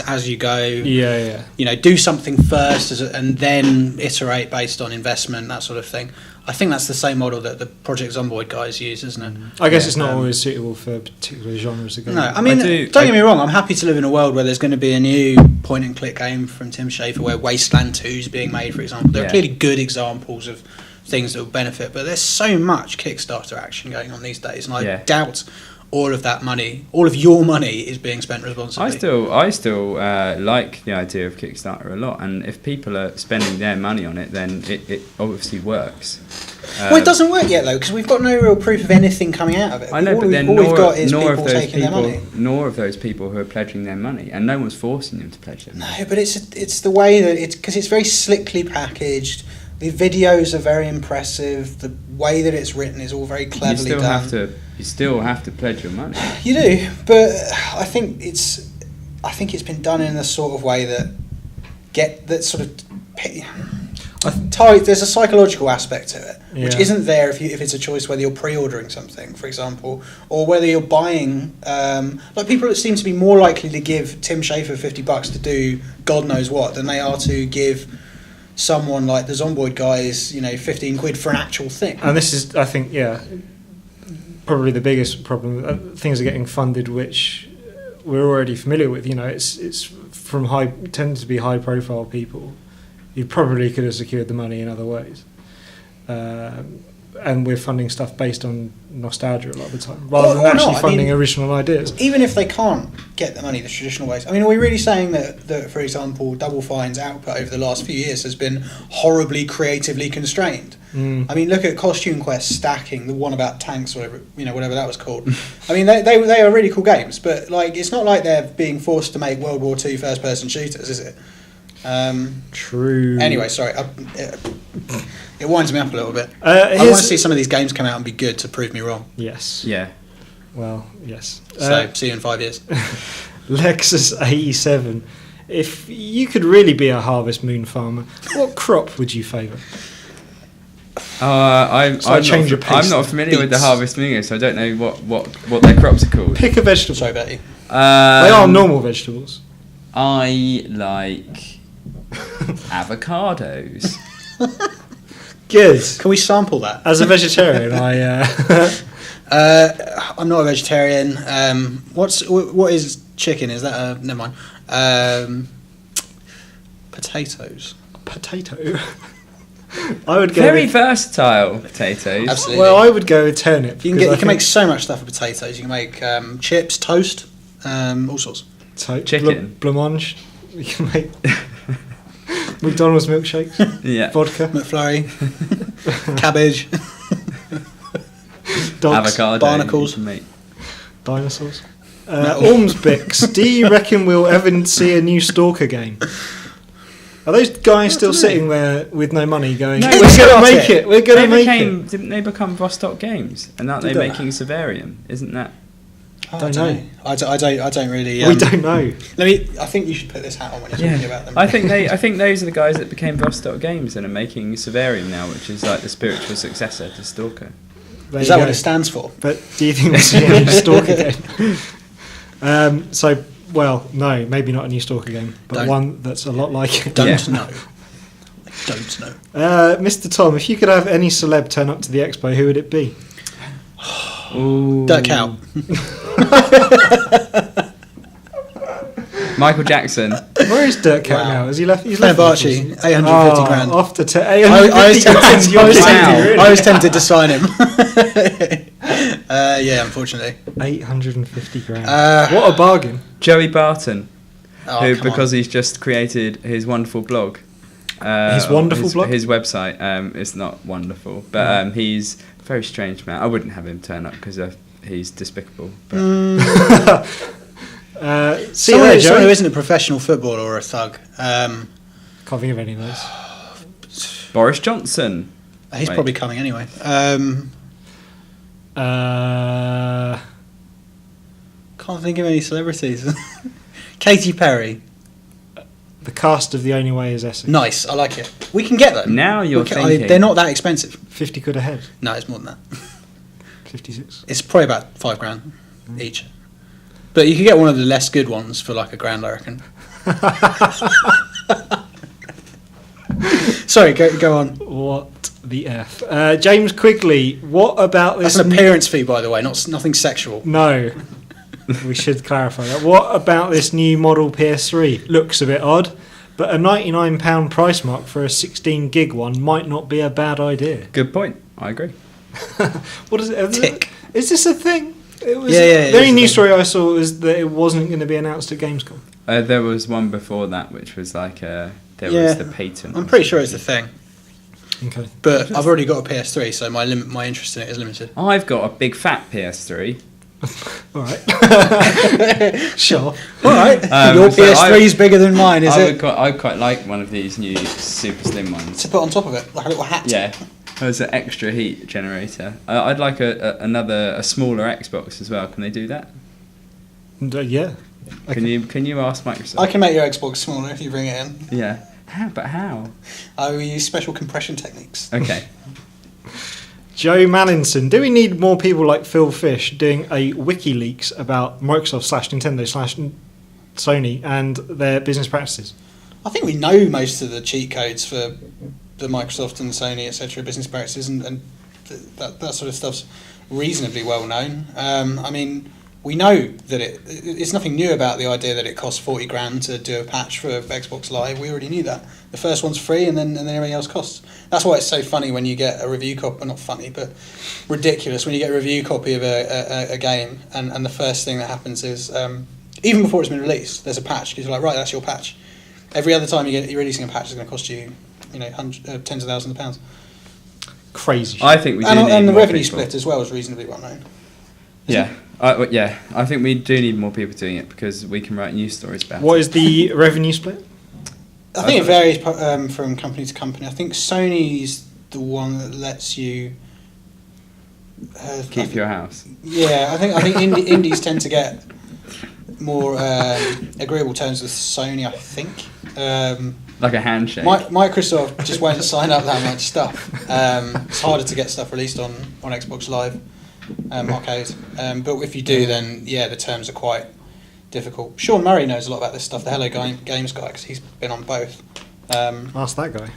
as you go. Yeah. Do something first and then iterate based on investment, that sort of thing. I think that's the same model that the Project Zomboid guys use, isn't it? I guess it's not always suitable for particular genres of games. No, I mean, don't get me wrong. I'm happy to live in a world where there's going to be a new point-and-click game from Tim Schafer, where Wasteland 2 is being made, for example. There are clearly good examples of things that will benefit, but there's so much Kickstarter action going on these days, and I doubt all of that money, all of your money, is being spent responsibly. I still like the idea of Kickstarter a lot, and if people are spending their money on it, then it obviously works. Well, it doesn't work yet though, because we've got no real proof of anything coming out of it. I know, but then all we've got is people taking their money. Nor of those people who are pledging their money, and no one's forcing them to pledge their money. No, but it's the way that because it's very slickly packaged. The videos are very impressive. The way that it's written is all very cleverly done. You still have to pledge your money. You do, but I think it's been done in a sort of way that there's a psychological aspect to it, which isn't there if it's a choice whether you're pre-ordering something, for example, or whether you're buying. Like people that seem to be more likely to give Tim Schafer $50 to do God knows what than they are to give someone like the Zomboid guys, £15 for an actual thing. And this is, I think, probably the biggest problem. Things are getting funded which we're already familiar with. It's from tend to be high profile people. You probably could have secured the money in other ways. And we're funding stuff based on nostalgia a lot of the time, rather than actually funding original ideas. Even if they can't get the money the traditional ways. I mean, are we really saying that, for example, Double Fine's output over the last few years has been horribly creatively constrained? I mean, look at Costume Quest stacking, the one about tanks, whatever that was called. I mean, they are really cool games, but it's not like they're being forced to make World War II first-person shooters, is it? True. Anyway, sorry. It winds me up a little bit. I want to see some of these games come out and be good to prove me wrong. Yes. Yeah. Well, yes. So, see you in 5 years. Lexus 87. If you could really be a Harvest Moon farmer, what crop would you favour? I'm not familiar with the Harvest Moon, so I don't know what their crops are called. Pick a vegetable. Sorry, Betty. They are normal vegetables. I like avocados. Good. Can we sample that? As a vegetarian, I'm not a vegetarian. What is chicken? Is that never mind. Potatoes. Potato. I would go very versatile potatoes. Absolutely. Well, I would go with turnip. You can make so much stuff with potatoes. You can make chips, toast, all sorts. Chicken. Blancmange. You can make McDonald's milkshakes. Yeah. Vodka. McFlurry. Cabbage. Dogs. Avocado. Barnacles. Dinosaurs. Ormsbix. Do you reckon we'll ever see a new Stalker game? Are those guys still sitting there with no money going, No, we're going to make it, Didn't they become Vostok Games? And aren't they making Severium? Isn't that... Don't know. I don't really. We don't know. I think you should put this hat on when you're talking about them. I think those are the guys that became Vostok Games and are making Severium now, which is like the spiritual successor to Stalker. Is that what it stands for? But do you think this is a new Stalker game? No, maybe not a new Stalker game, but one that's a lot like it. Don't know. Don't know. Mr. Tom, if you could have any celeb turn up to the expo, who would it be? Dirk Cow. Michael Jackson. Where is Dirk Cow now? Has he left? He's left. Fenerbahce, 850 grand. Off to 850 I was tempted to sign him. Unfortunately. 850 grand. What a bargain. Joey Barton, Oh, he's just created his wonderful blog. His wonderful blog? His website is not wonderful, but he's a very strange man. I wouldn't have him turn up because he's despicable. But. Someone who isn't a professional footballer or a thug. Can't think of any of those. Boris Johnson. He's probably coming anyway. Can't think of any celebrities. Katy Perry. The cast of The Only Way Is Essex. Nice, I like it. We can get them. Now you're thinking. They're not that expensive. 50 quid a head. No, it's more than that. 56. It's probably about £5 grand each. But you could get one of the less good ones for like £1,000, I reckon. Sorry, go on. What the F? James Quigley, what about this... That's an appearance fee, by the way, nothing sexual. No. We should clarify that. What about this new model PS3? Looks a bit odd, but a £99 price mark for a 16 gig one might not be a bad idea. Good point. I agree. What is it? Tick. Is this a thing? It was the only news story I saw was that it wasn't going to be announced at Gamescom. There was one before that, which was like was the patent. I'm pretty sure it's a thing. Okay. But I've already got a PS3, so my interest in it is limited. I've got a big fat PS3. All right. Sure. All right. Your PS3 is bigger than mine, is it? I quite like one of these new super slim ones. To put on top of it, like a little hat. Yeah. There's an extra heat generator. I'd like a smaller Xbox as well. Can they do that? Yeah. Okay. Can you ask Microsoft? I can make your Xbox smaller if you bring it in. Yeah. How? I will use special compression techniques. Okay. Joe Mallinson, do we need more people like Phil Fish doing a WikiLeaks about Microsoft/Nintendo/Sony and their business practices? I think we know most of the cheat codes for the Microsoft and Sony, etc. business practices, and that sort of stuff's reasonably well known. I mean, we know that it's nothing new about the idea that it costs 40 grand to do a patch for Xbox Live. We already knew that. The first one's free, and then everything else costs. That's why it's so funny when you get a review copy. Not funny, but ridiculous when you get a review copy of a game, and the first thing that happens is even before it's been released, there's a patch because you're like, right, that's your patch. Every other time you're releasing a patch, it's going to cost you, tens of thousands of pounds. Crazy. I think we do and need the more revenue people. split as well is reasonably well known. Yeah. I think we do need more people doing it because we can write news stories about it. What is the revenue split? I think it varies from company to company. I think Sony's the one that lets you keep your house. Yeah, I think indies tend to get more agreeable terms with Sony. I think like a handshake. Microsoft just won't sign up that much stuff. It's harder to get stuff released on Xbox Live Arcade, but if you do, then the terms are quite difficult. Sean Murray knows a lot about this stuff, the Hello Games guy, because he's been on both. Ask that guy.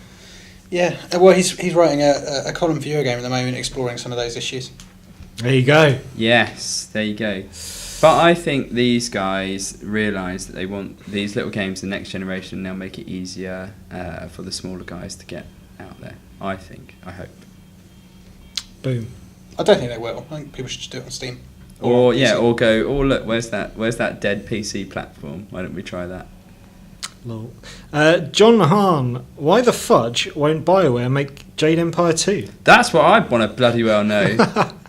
Yeah, well, he's writing a column for Eurogamer at the moment, exploring some of those issues. There you go. Yes, there you go. But I think these guys realise that they want these little games, the next generation, and they'll make it easier for the smaller guys to get out there. I hope. Boom. I don't think they will. I think people should just do it on Steam. Or look, where's that dead PC platform? Why don't we try that? Lol. John Hahn, why the fudge won't BioWare make Jade Empire 2? That's what I want to bloody well know.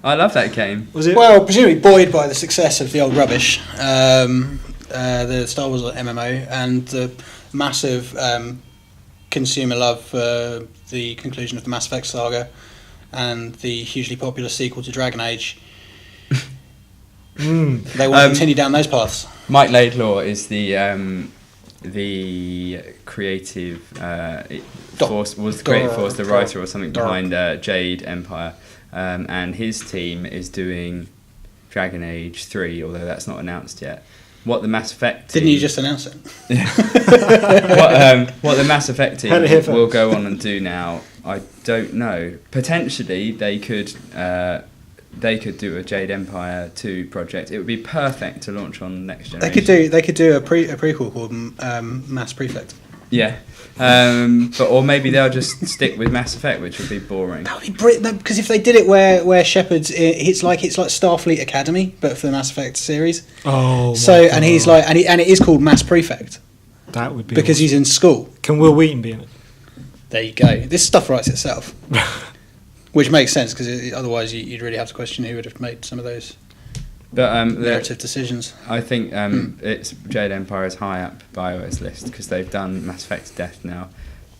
I love that game. Was it? Well, presumably buoyed by the success of the old rubbish, the Star Wars MMO, and the massive consumer love for the conclusion of the Mass Effect saga, and the hugely popular sequel to Dragon Age. They want to continue down those paths. Mike Laidlaw is the creative force, the writer or something behind Jade Empire, and his team is doing Dragon Age 3, although that's not announced yet. What the Mass Effect team... Didn't you just announce it? what the Mass Effect team will go on and do now, I don't know. Potentially, they could do a Jade Empire 2 project. It would be perfect to launch on next generation. They could do a prequel called Mass Prefect. Yeah, or maybe they'll just stick with Mass Effect, which would be boring. That would be brilliant, because if they did it where Shepard's, it's like Starfleet Academy, but for the Mass Effect series. Oh, so and he's like, and it is called Mass Prefect. That would be because awesome. He's in school. Can Will Wheaton be in it? There you go. This stuff writes itself, which makes sense because otherwise you'd really have to question who would have made some of those. But narrative decisions. I think it's Jade Empire is high up BioWare's list because they've done Mass Effect Death now.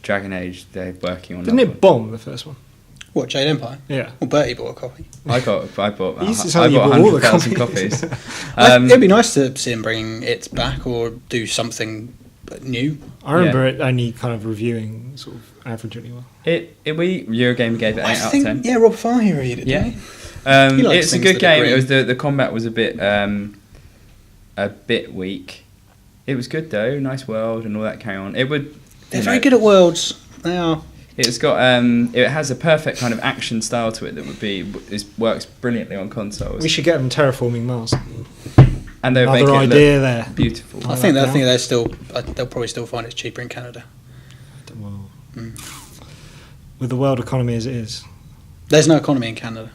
Dragon Age, they're working on. Didn't it bomb the first one? What, Jade Empire? Yeah. Well, Bertie bought a copy. I bought 100,000 copies. It'd be nice to see him bringing it back or do something new. I remember it only kind of reviewing sort of averagely well. Eurogamer gave it 8 out of 10. Yeah, Rob Farney reviewed it. Yeah. It's a good game. It was the combat was a bit weak. It was good though, nice world and all that carry on. They're very good at worlds. They are. It's got it has a perfect kind of action style to it that works brilliantly on consoles. We should get them terraforming Mars. And they'll Another make it idea there. Beautiful. I think they're still. They'll probably still find it's cheaper in Canada. Well, with the world economy as it is, there's no economy in Canada.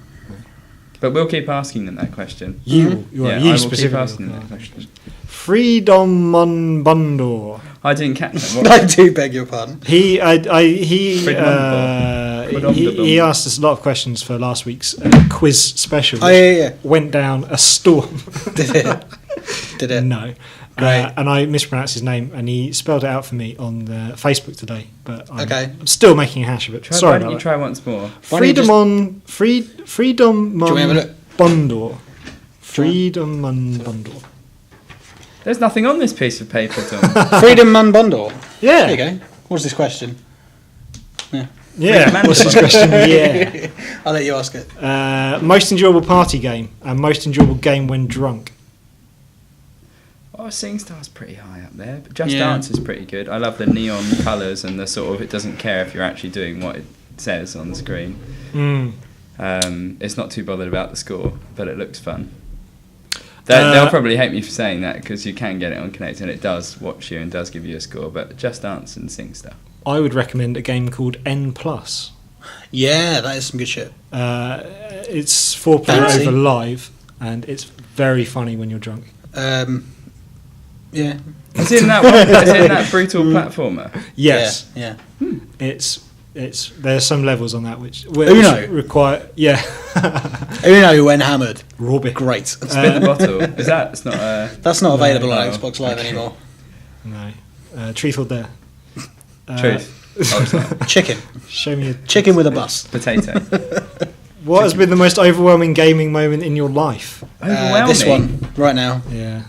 But we'll keep asking them that question. You specifically keep asking them that question. Freedom on Bundor. I didn't catch that. I do beg your pardon. He asked us a lot of questions for last week's quiz special. Oh yeah. Went down a storm. Did it? No. And I mispronounced his name, and he spelled it out for me on the Facebook today. But I'm still making a hash of it. Sorry about that. Try once more. Freedom on Bundor. Freedom on Bundor. There's nothing on this piece of paper, Tom. Freedom Man Bundle. Yeah. There you go. What's this question? Yeah. What's this question? Yeah. I'll let you ask it. Most enjoyable party game and most enjoyable game when drunk. Oh, SingStar's pretty high up there, but Just Dance is pretty good. I love the neon colours and the sort of it doesn't care if you're actually doing what it says on the screen. It's not too bothered about the score, but it looks fun. They'll probably hate me for saying that because you can get it on Kinect and it does watch you and does give you a score, but Just Dance and SingStar. I would recommend a game called N+. Yeah, that is some good shit. It's 4-player over live, and it's very funny when you're drunk. Yeah. Is it in that brutal platformer? Yes. Yeah. It's there's some levels on that which Uno require Uno when hammered. Robbie. Great. Spin the bottle. Is that? It's not. That's not available on Xbox Live anymore. No. Truth or Dare. Truth. Chicken. Show me a chicken with a bus. Potato. What has been the most overwhelming gaming moment in your life? Overwhelming. This one right now. Yeah.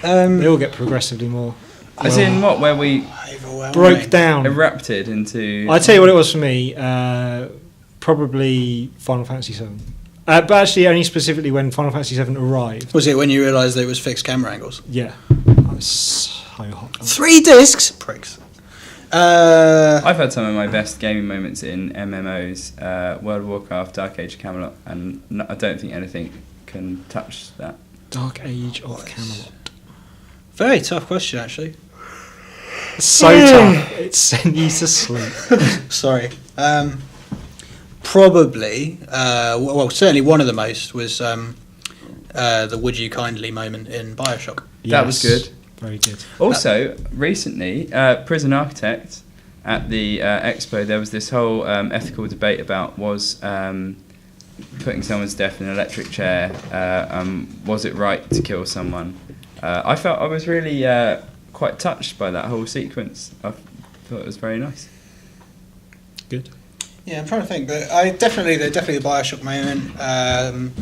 They all get progressively more. As in what? Where we broke down, erupted into. I tell you what it was for me. Probably Final Fantasy VII. But actually, only specifically when Final Fantasy VII arrived. Was it when you realised that it was fixed camera angles? Yeah. I was so hot. 3 discs, pricks. I've had some of my best gaming moments in MMOs, World of Warcraft, Dark Age of Camelot, and I don't think anything can touch that. Dark Age of Camelot. Very tough question, actually. So tough. It sent you to sleep. Sorry. Probably, certainly one of the most was the "Would you kindly" moment in BioShock. Yes. That was good. Very good. Also, recently, Prison Architect at the expo, there was this whole ethical debate about was putting someone to death in an electric chair. Was it right to kill someone? I felt I was really quite touched by that whole sequence. I thought it was very nice. Good. Yeah, I'm trying to think, but definitely the BioShock moment.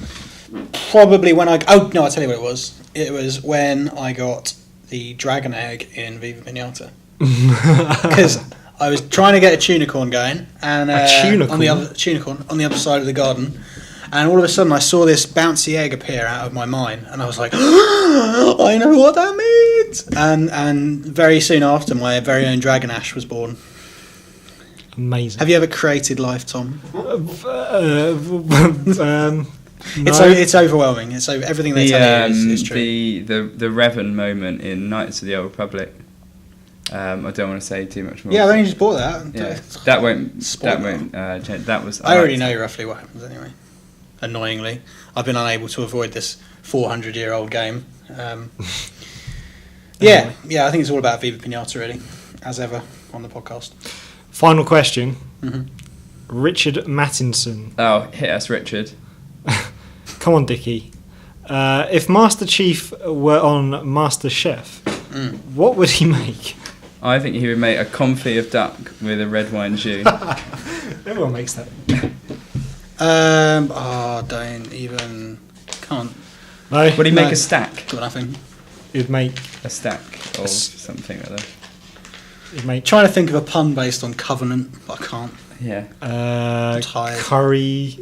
probably when I... Oh, no, I'll tell you what it was. It was when I got the dragon egg in Viva Pinata. Because I was trying to get a tunicorn going. And, tunicorn on the other side of the garden. And all of a sudden I saw this bouncy egg appear out of my mine. And I was like, I know what that means! And very soon after, my very own Dragon Ash was born. Amazing. Have you ever created life, Tom? No. It's overwhelming. It's everything they tell you is true. The Revan moment in Knights of the Old Republic. I don't want to say too much more. Yeah, I've only just bought that. Yeah, that won't. Change. That was. I already know roughly what happens anyway. Annoyingly, I've been unable to avoid this 400-year-old game. I think it's all about Viva Pinata, really, as ever on the podcast. Final question. Mm-hmm. Richard Mattinson. Oh, hit us, Richard. Come on, Dickie. If Master Chief were on Master Chef, what would he make? I think he would make a confit of duck with a red wine jus. Everyone makes that. Don't even... Can't. No. Would he make a stack? Got nothing. He'd make... A stack or something like that. He'd make... Trying to think of a pun based on Covenant, but I can't. Yeah. Curry.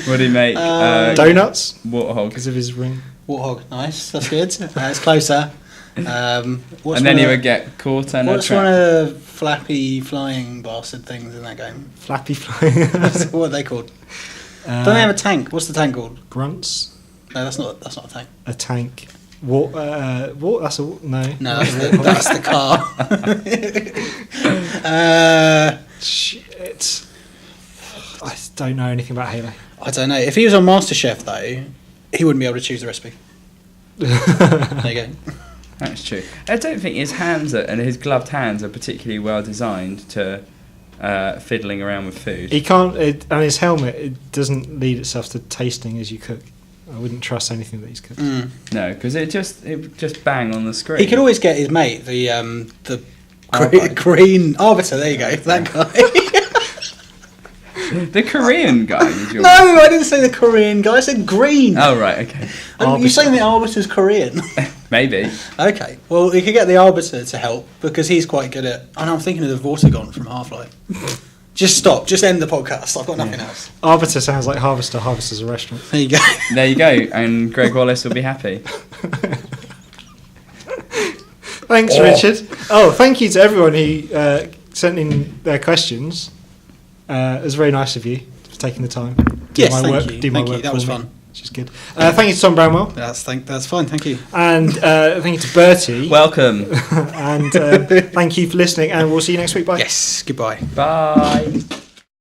Would he make... donuts? Warthog. Because of his ring. Warthog, nice. That's good. It's closer. And then he would get caught on a What's trap. one of the flappy flying bastard things in that game? Flappy flying. What are they called? Don't they have a tank? What's the tank called? Grunts. No, that's not a tank. A tank. What? That's a... No. No, that's the car. Shit. I don't know anything about Halo. I don't know. If he was on MasterChef, though, he wouldn't be able to choose the recipe. There you go. That's true. I don't think his hands and his gloved hands are particularly well designed to fiddling around with food. He can't, and his helmet, it doesn't lead itself to tasting as you cook. I wouldn't trust anything that he's cooked. No, because it just bang on the screen. He could always get his mate, the green arbiter. There you go, that guy. The Korean guy. No, I didn't say the Korean guy. I said green. Oh right, okay. You're saying the arbiter's Korean? Maybe. Okay. Well, he could get the arbiter to help because he's quite good at. Oh, no, I'm thinking of the Vortigaunt from Half-Life. Just stop. Just end the podcast. I've got nothing else. Arbiter sounds like Harvester. Harvester's a restaurant. There you go. There you go. And Greg Wallace will be happy. Thanks, Richard. Oh, thank you to everyone who sent in their questions. It was very nice of you for taking the time. Yes, thank you. That was fun. Which is good. Thank you to Tom Brownwell. That's fine. Thank you. And thank you to Bertie. Welcome. And thank you for listening. And we'll see you next week. Bye. Yes. Goodbye. Bye.